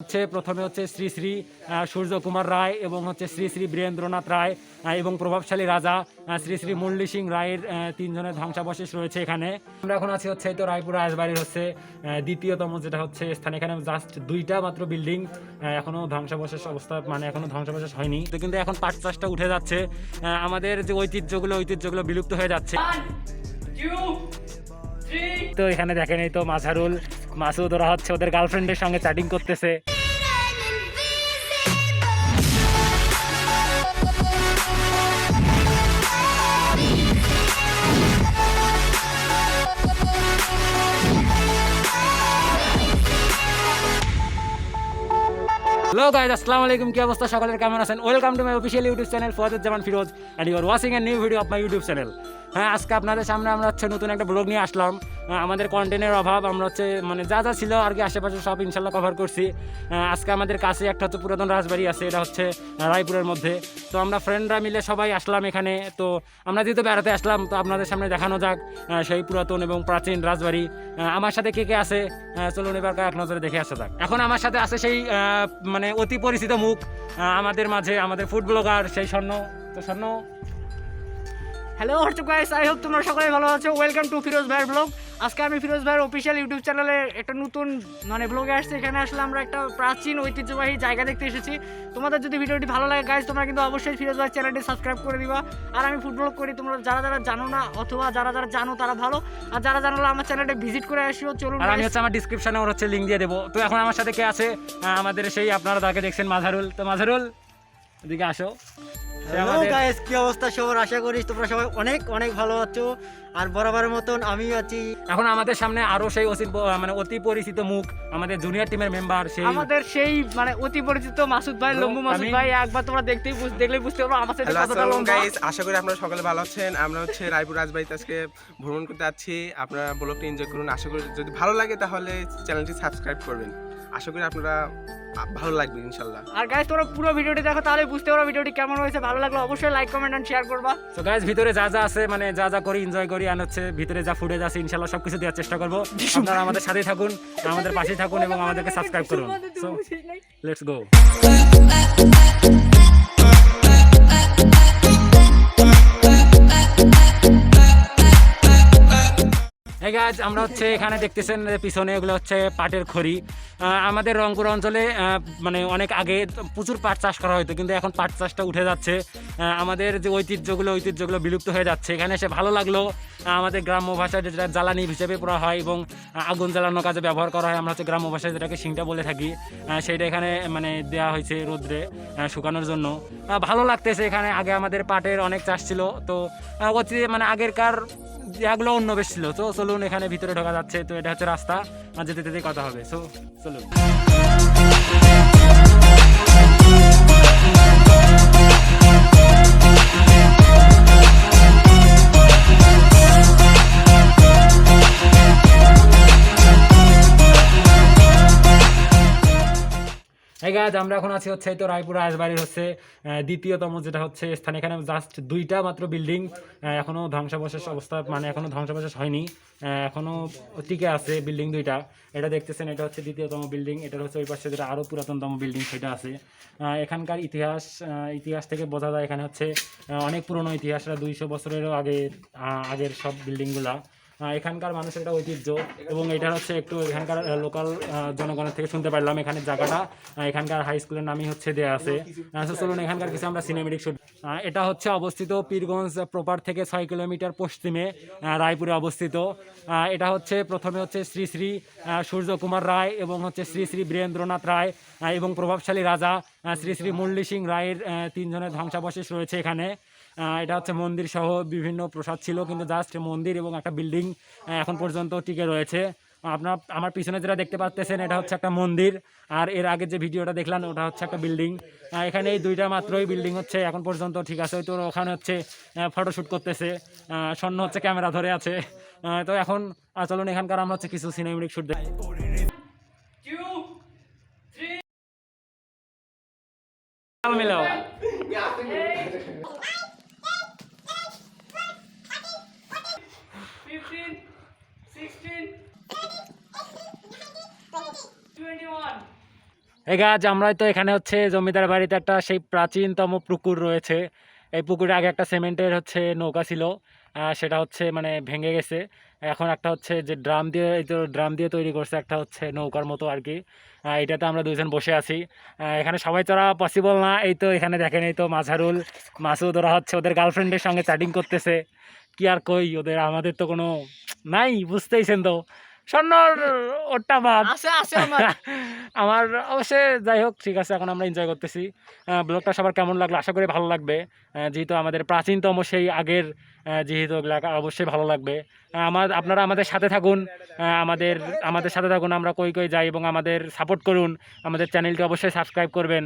হচ্ছে প্রথমে হচ্ছে শ্রী শ্রী সূর্যকুমার রায় এবং হচ্ছে শ্রী শ্রী বীরেন্দ্রনাথ রায় এবং প্রভাবশালী রাজা শ্রী শ্রী মুরলী সিং রায়ের তিনজনের ধ্বংসাবশেষ রয়েছে এখানে। আমরা এখন আছি হচ্ছে তো রায়পুর রাজবাড়ির হচ্ছে দ্বিতীয়তম যেটা হচ্ছে স্থান। এখানে জাস্ট দুইটা মাত্র বিল্ডিং এখনো ধ্বংসাবশেষ অবস্থা, মানে এখনো ধ্বংসাবশেষ হয়নি তো, কিন্তু এখন পাট চাষটা উঠে যাচ্ছে। আমাদের যে ঐতিহ্যগুলো বিলুপ্ত হয়ে যাচ্ছে। তো এখানে দেখেন এই তো মাঝারুল, মাসুদ, ওরা হচ্ছে ওদের গার্লফ্রেন্ডের সঙ্গে চ্যাটিং করতেছে। হ্যালো গাইস, আসসালামু আলাইকুম। কি অবস্থা সকলের, কেমন আছেন? Welcome to my official YouTube channel Fuaduzzaman Firoz and you are watching a new video of my YouTube channel. হ্যাঁ, আজকে আপনাদের সামনে আমরা হচ্ছে নতুন একটা ব্লগ নিয়ে আসলাম। আমাদের কন্টেন্টের অভাব, আমরা হচ্ছে মানে যা যা ছিল আর কি আশেপাশে সব ইনশাল্লাহ কভার করছি। আজকে আমাদের কাছে একটা হচ্ছে পুরাতন রাজবাড়ি আছে, এটা হচ্ছে রায়পুরের মধ্যে। তো আমরা ফ্রেন্ডরা মিলে সবাই আসলাম এখানে। তো আমরা যেহেতু বেড়াতে আসলাম, তো আপনাদের সামনে দেখানো যাক সেই পুরাতন এবং প্রাচীন রাজবাড়ি। আমার সাথে কে কে আছে চলুন এবার এক নজরে দেখে আসা যাক। এখন আমার সাথে আছে সেই মানে অতি পরিচিত মুখ আমাদের মাঝে, আমাদের ফুড ব্লগার সেই স্বর্ণ। তো স্বর্ণ, hello WhatsApp guys, I hope তোমরা সকলে ভালো আছো। ওয়েলকাম টু ফিরোজ ভাইয়ের ব্লগ। আজকে আমি ফিরোজ ভাইয়ের অফিসিয়াল ইউটিউব চ্যানেলে একটা নতুন ব্লগে আসছি। এখানে আসলে আমরা একটা প্রাচীন ঐতিহ্যবাহী জায়গা দেখতে এসেছি। তোমাদের যদি ভিডিওটি ভালো লাগে গাইস, তোমরা কিন্তু অবশ্যই ফিরোজ ভাইয়ের চ্যানেলটি সাবস্ক্রাইব করে দিবা। আর আমি ফুড ব্লগ করি, তোমরা যারা যারা জানো না অথবা যারা যারা জানো তারা ভালো, আর যারা জানো না আমার চ্যানেলটা ভিজিট করে আসিও। চলুন, আর আমি হচ্ছে আমার ডিসক্রিপশনে ওর হচ্ছে লিঙ্ক দিয়ে দেবো। তো এখন আমার সাথে কে আছে? আমাদের সেই আপনারা তাকে দেখছেন মাঝারুল। তো মাঝারুল এদিকে আসো। হ্যালো গাইস, কি অবস্থা সবার? আশা করি তোমরা সবাই অনেক অনেক ভালো আছো, আর বরাবরের মতন আমিও আছি। এখন আমাদের সামনে আরো সেই অতি পরিচিত মুখ, আমাদের জুনিয়র টিমের মেম্বার, সেই আমাদের সেই অতি পরিচিত মাসুদ ভাই, লম্বু মাসুদ ভাই। একবার তোমরা দেখলেই বুঝতে পারো আমার সাথে কতটা লম্বা। গাইস, আশা করি আপনারা সকলে ভালো আছেন। আমরা হচ্ছে রায়পুর রাজবাড়িতে আজকে ভ্রমণ করতে যাচ্ছি। আপনারা ব্লগটি এনজয় করুন। আশা করি যদি ভালো লাগে তাহলে চ্যানেলটি সাবস্ক্রাইব করবেন। আশা করি আপনারা ভালো লাগবে ইনশাআল্লাহ। আর গাইস, তোমরা পুরো ভিডিওটি দেখো, তাহলে বুঝতে পারো ভিডিওটি কেমন হয়েছে। ভালো লাগলে অবশ্যই লাইক, কমেন্ট এন্ড শেয়ার করবা। তো গাইস, ভিতরে যা যা আছে, মানে যা যা করি এনজয় করি, আর হচ্ছে ভিতরে যা ফুটেজ আছে ইনশাআল্লাহ সবকিছু দেওয়ার চেষ্টা করব। আপনারা আমাদের সাথেই থাকুন, আমাদের পাশেই থাকুন এবং আমাদেরকে সাবস্ক্রাইব করুন। So let's go. এই গাছ, আমরা হচ্ছে এখানে দেখতেছেন পিছনে এগুলো হচ্ছে পাটের খড়ি। আমাদের রংপুর অঞ্চলে মানে অনেক আগে প্রচুর পাট চাষ করা হতো, কিন্তু এখন পাট চাষটা উঠে যাচ্ছে। আমাদের যে ঐতিহ্যগুলো বিলুপ্ত হয়ে যাচ্ছে। এখানে এসে ভালো লাগলো। আমাদের গ্রাম্য ভাষায় যেটা জ্বালানি হিসেবে পড়া হয় এবং আগুন জ্বালানোর কাজে ব্যবহার করা হয়, আমরা হচ্ছে গ্রাম্য ভাষায় যেটাকে শিংটা বলে থাকি, সেইটা এখানে মানে দেওয়া হয়েছে রোদ্রে শুকানোর জন্য। ভালো লাগতেছে এখানে। আগে আমাদের পাটের অনেক চাষ ছিল, তো মানে আগেরকার জায়গাগুলো অন্য বেশ ছিল। তো চলুন, এখানে ভিতরে ঢোকা যাচ্ছে। তো এটা হচ্ছে রাস্তা, যেতে যেতে কথা হবে। সো চলুন। এই গাছ, আমরা এখন আছি হচ্ছে তো রায়পুর রাজবাড়ির হচ্ছে দ্বিতীয়তম যেটা হচ্ছে স্থান। এখানে জাস্ট দুইটা মাত্র বিল্ডিং এখনো ধ্বংসাবশেষ অবস্থা, মানে এখনো ধ্বংসাবশেষ হয়নি, এখনো টিকে আছে বিল্ডিং দুইটা। এটা দেখতেছেন, এটা হচ্ছে দ্বিতীয়তম বিল্ডিং। এটার হচ্ছে ওই পাশে যেটা আরো পুরাতনতম বিল্ডিং সেটা আছে। এখানকার ইতিহাস থেকে বোঝা যায় এখানে হচ্ছে অনেক পুরনো ইতিহাস, 200 বছরেরও আগের সব বিল্ডিংগুলা। এখানকার মানুষের একটা ঐতিহ্য, এবং এটা হচ্ছে একটু এখানকার লোকাল জনগণের থেকে শুনতে পারলাম এখানে জায়গাটা এখানকার হাই স্কুলের নামই হচ্ছে দেয়া আছে। চলুন এখানকার কিছু আমরা সিনেমেটিক শুট। এটা হচ্ছে অবস্থিত পীরগঞ্জ প্রপার থেকে 6 কিলোমিটার পশ্চিমে রায়পুরে অবস্থিত। এটা হচ্ছে প্রথমে হচ্ছে শ্রী শ্রী সূর্যকুমার রায় এবং হচ্ছে শ্রী শ্রী বীরেন্দ্রনাথ রায় এবং প্রভাবশালী রাজা শ্রী শ্রী মুরলী সিং রায়ের তিনজনের ধ্বংসাবশেষ রয়েছে এখানে। এটা হচ্ছে মন্দির সহ বিভিন্ন প্রসাদ ছিল, কিন্তু জাস্ট মন্দির এবং একটা বিল্ডিং এখন পর্যন্ত টিকে রয়েছে। আমার পিছনে যেটা দেখতে পাচ্ছেন এটা হচ্ছে একটা মন্দির, আর এর আগে যে ভিডিওটা দেখলাম ওটা হচ্ছে একটা বিল্ডিং। এখানে এই দুইটা মাত্রই বিল্ডিং হচ্ছে এখন পর্যন্ত ঠিক আছে। তো ওখানে হচ্ছে ফটোশ্যুট করতেছে, স্বর্ণ হচ্ছে ক্যামেরা ধরে আছে। তো এখন চলুন এখানকার আমরা হচ্ছে কিছু সিনেমেটিক শুট দেখি। মিলাও। 15, 16, 21. এই গাছ আমরা তো এখানে হচ্ছে জমিদার বাড়িতে একটা সেই প্রাচীনতম পুকুর রয়েছে। এই পুকুরে আগে একটা সিমেন্টের হচ্ছে নৌকা ছিল, সেটা হচ্ছে মানে ভেঙে গেছে। এখন একটা হচ্ছে যে ড্রাম দিয়ে, এই তো ড্রাম দিয়ে তৈরি করছে একটা হচ্ছে নৌকার মতো আর কি। এটাতে আমরা দুজন বসে আছি। এখানে সবাই চড়া পসিবল না। এই তো এখানে দেখেন, এই তো মাঝারুল, মাসুদ, ওরা হচ্ছে ওদের গার্লফ্রেন্ডের সঙ্গে চ্যাটিং করতেছে। কি আর কই ওদের, আমাদের তো কোনো নাই, বুঝতেইছেন তো। স্বর্ণর ওটা বাদ আছে আছে আমার আমার অবশ্যই। যাই হোক, ঠিক আছে, এখন আমরা এনজয় করতেছি। ব্লগটা সবার কেমন লাগলো আশা করি ভালো লাগবে। যেহেতু আমাদের প্রাচীনতম সেই আগের, যেহেতু এলাকা, অবশ্যই ভালো লাগবে। আপনারা আমাদের সাথে থাকুন, আমাদের সাথে থাকুন, আমরা কই কই যাই, এবং আমাদের সাপোর্ট করুন। আমাদের চ্যানেলটি অবশ্যই সাবস্ক্রাইব করবেন,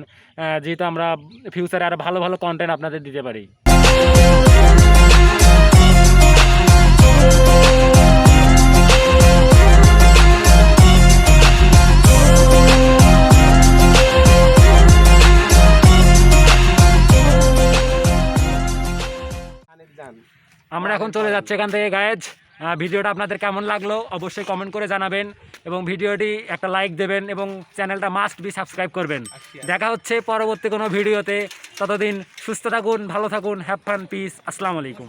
যেহেতু আমরা ফিউচারে আরও ভালো ভালো কন্টেন্ট আপনাদের দিতে পারি। আমরা এখন চলে যাচ্ছি এখান থেকে গায়েজ। ভিডিওটা আপনাদের কেমন লাগলো অবশ্যই কমেন্ট করে জানাবেন, এবং ভিডিওটি একটা লাইক দেবেন, এবং চ্যানেলটা মাস্ট বি সাবস্ক্রাইব করবেন। দেখা হচ্ছে পরবর্তী কোনো ভিডিওতে। ততদিন সুস্থ থাকুন, ভালো থাকুন, হ্যাভ ফান, পিস, আসসালামু আলাইকুম।